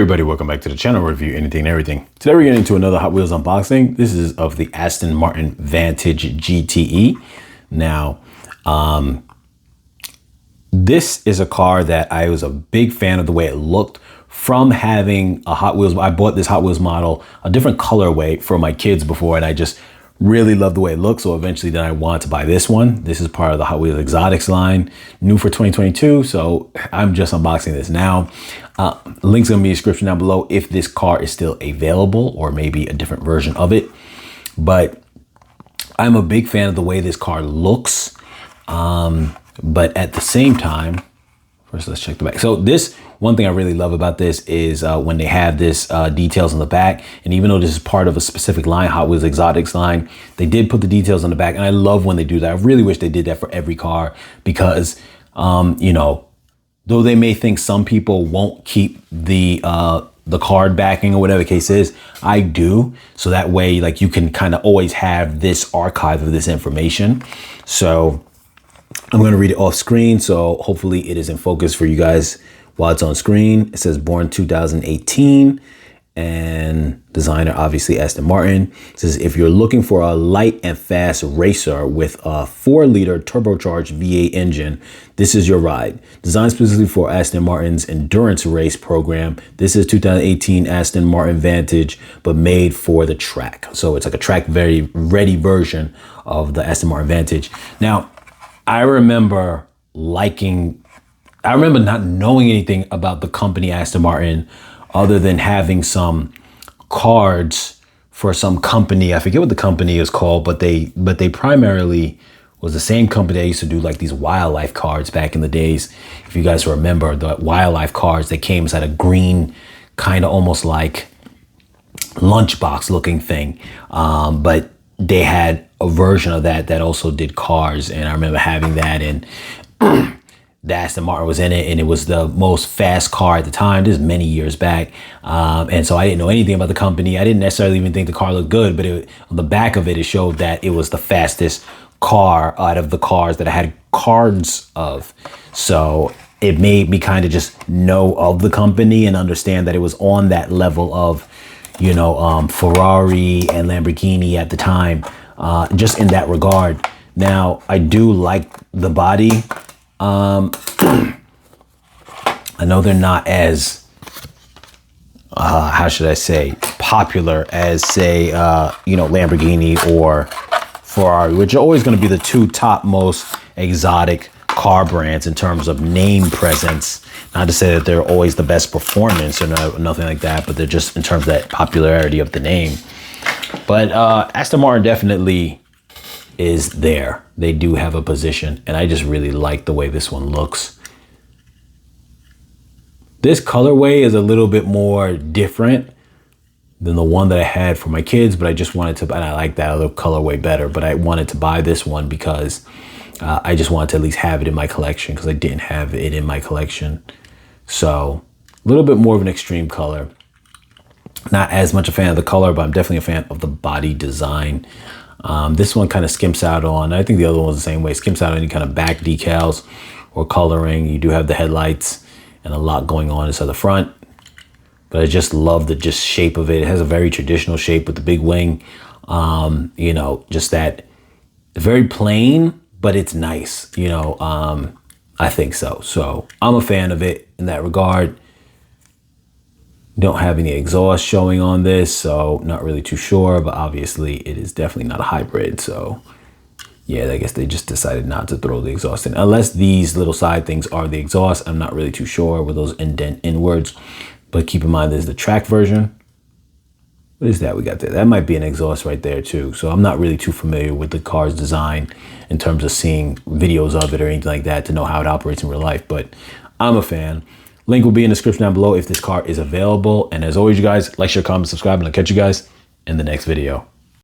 everybody, welcome back to the channel. Review anything and everything. Today we're getting into another Hot Wheels unboxing. This is of the Aston Martin Vantage GTE. Now, this is a car that I was a big fan of the way it looked from having a Hot Wheels. I bought this Hot Wheels model, a different colorway for my kids before, and I just really loved the way it looked. So eventually then I wanted to buy this one. This is part of the Hot Wheels Exotics line, new for 2022. So I'm just unboxing this now. Links gonna be in the description down below if this car is still available or maybe a different version of it. But I'm a big fan of the way this car looks. But at the same time, first let's check the back. So this, one thing I really love about this is when they have this details on the back. And even though this is part of a specific line, Hot Wheels Exotics line, they did put the details on the back. And I love when they do that. I really wish they did that for every car because, you know, though they may think some people won't keep the card backing or whatever the case is, I do. So that way, like, you can kind of always have this archive of this information. So I'm going to read it off screen. So hopefully it is in focus for you guys while it's on screen. It says born 2018 and designer, obviously Aston Martin. It says, if you're looking for a light and fast racer with a 4-liter turbocharged V8 engine, this is your ride. Designed specifically for Aston Martin's endurance race program, this is 2018 Aston Martin Vantage, but made for the track. So it's like a track very ready version of the Aston Martin Vantage. Now, I remember not knowing anything about the company Aston Martin other than having some cards for some company. I forget what the company is called, but they primarily was the same company that used to do like these wildlife cards back in the days. If you guys remember the wildlife cards that came inside a green, kind of almost like lunchbox looking thing. But they had a version of that also did cars, and I remember having that, and the Aston Martin was in it, and it was the most fast car at the time. This is many years back, and so I didn't know anything about the company. I didn't necessarily even think the car looked good, but on the back of it, it showed that it was the fastest car out of the cars that I had cards of. So it made me kind of just know of the company and understand that it was on that level of, you know, Ferrari and Lamborghini at the time, just in that regard. Now, I do like the body. I know they're not as, how should I say, popular as, say, you know, Lamborghini or Ferrari, which are always going to be the two top most exotic car brands in terms of name presence. Not to say that they're always the best performance or nothing like that, but they're just in terms of that popularity of the name. But Aston Martin definitely is there. They do have a position, and I just really like the way this one looks. This colorway is a little bit more different than the one that I had for my kids, but I just wanted to, and I like that other colorway better, but I wanted to buy this one because I just wanted to at least have it in my collection because I didn't have it in my collection. So a little bit more of an extreme color. Not as much a fan of the color, but I'm definitely a fan of the body design. This one kind of skimps out on, I think the other one was the same way, skimps out on any kind of back decals or coloring. You do have the headlights and a lot going on inside the front. But I just love the shape of it. It has a very traditional shape with the big wing. You know, just that very plain, but it's nice, you know. I think so. So I'm a fan of it in that regard. Don't have any exhaust showing on this, so not really too sure, but obviously it is definitely not a hybrid. So yeah, I guess they just decided not to throw the exhaust in. Unless these little side things are the exhaust, I'm not really too sure with those indent inwards. But keep in mind, there's the track version. What is that we got there? That might be an exhaust right there too. So I'm not really too familiar with the car's design in terms of seeing videos of it or anything like that to know how it operates in real life, but I'm a fan. Link will be in the description down below if this car is available. And as always, you guys, like, share, comment, subscribe, and I'll catch you guys in the next video.